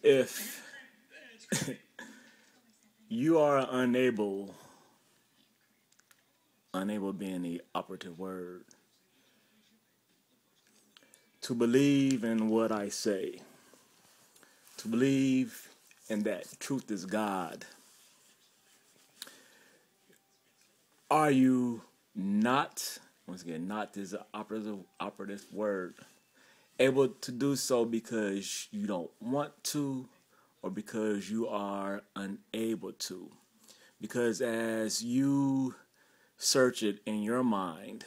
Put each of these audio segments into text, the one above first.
If you are unable being the operative word, to believe in what I say, to believe in that truth is God, are you not, once again, not is an operative word, able to do so because you don't want to or because you are unable to? Because as you search it in your mind,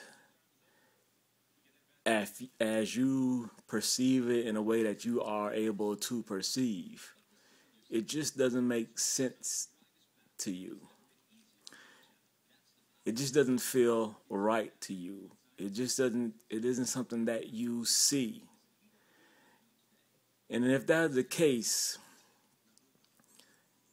as you perceive it in a way that you are able to perceive, it just doesn't make sense to you. It just doesn't feel right to you. It isn't something that you see. And if that is the case,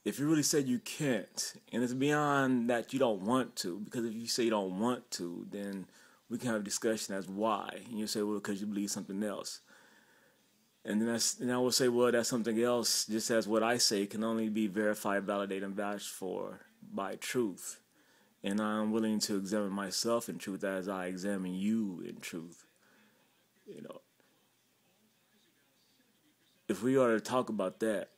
if you really say you can't, and it's beyond that you don't want to, because if you say you don't want to, then we can have a discussion as why. And you say, well, because you believe something else. And then I will say, well, that's something else, just as what I say can only be verified, validated, and vouched for by truth. And I'm willing to examine myself in truth as I examine you in truth. You know, if we are to talk about that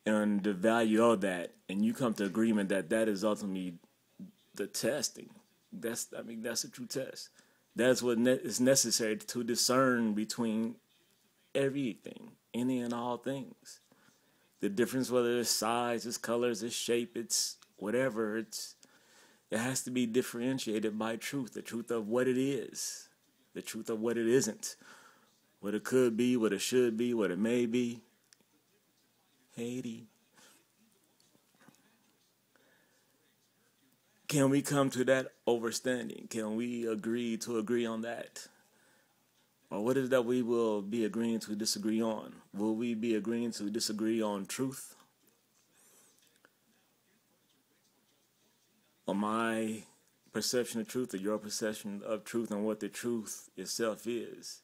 and the value of that, and you come to agreement that that is ultimately the testing, that's a true test. That's what is necessary to discern between everything, any and all things. The difference, whether it's size, it's colors, it's shape, it's whatever, it has to be differentiated by truth. The truth of what it is, the truth of what it isn't, what it could be, what it should be, what it may be. Haiti. Can we come to that understanding? Can we agree on that? Or what is that we will be agreeing to disagree on? Will we be agreeing to disagree on truth? Or my perception of truth, or your perception of truth, and what the truth itself is?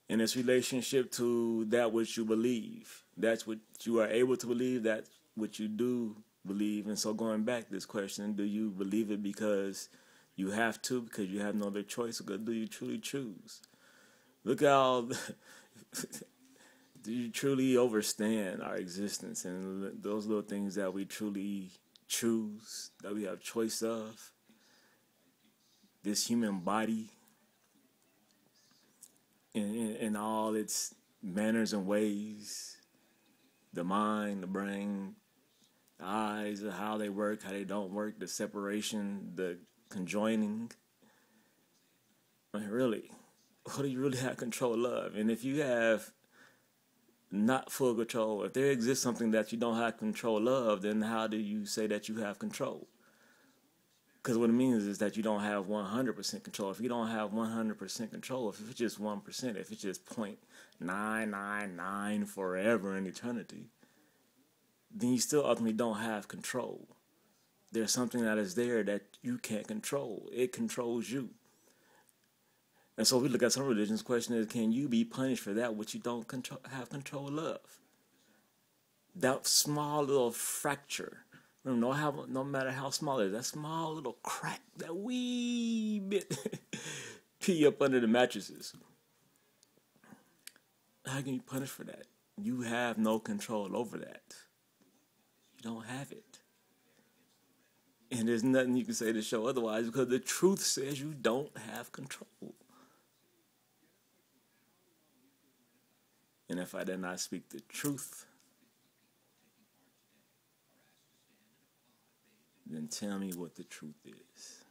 In its relationship to that which you believe. That's what you are able to believe, that's what you do believe. And so going back to this question, do you believe it because you have to, because you have no other choice, or do you truly choose? Look how do you truly understand our existence and those little things that we truly choose, that we have choice of? This human body in all its manners and ways, the mind, the brain, the eyes, how they work, how they don't work, the separation, the conjoining. I mean, really, what do you really have control of? And if you have not full control, if there exists something that you don't have control of, then how do you say that you have control? Because what it means is that you don't have 100% control. If you don't have 100% control, if it's just 1%, if it's just 0.999 forever in eternity, then you still ultimately don't have control. There's something that is there that you can't control. It controls you. And so we look at some religions. The question is, can you be punished for that which you don't have control of? That small little fracture. No matter how small it is, that small little crack, that wee bit pee up under the mattresses. How can you punish for that? You have no control over that. You don't have it. And there's nothing you can say to show otherwise, because the truth says you don't have control. And if I did not speak the truth, then tell me what the truth is.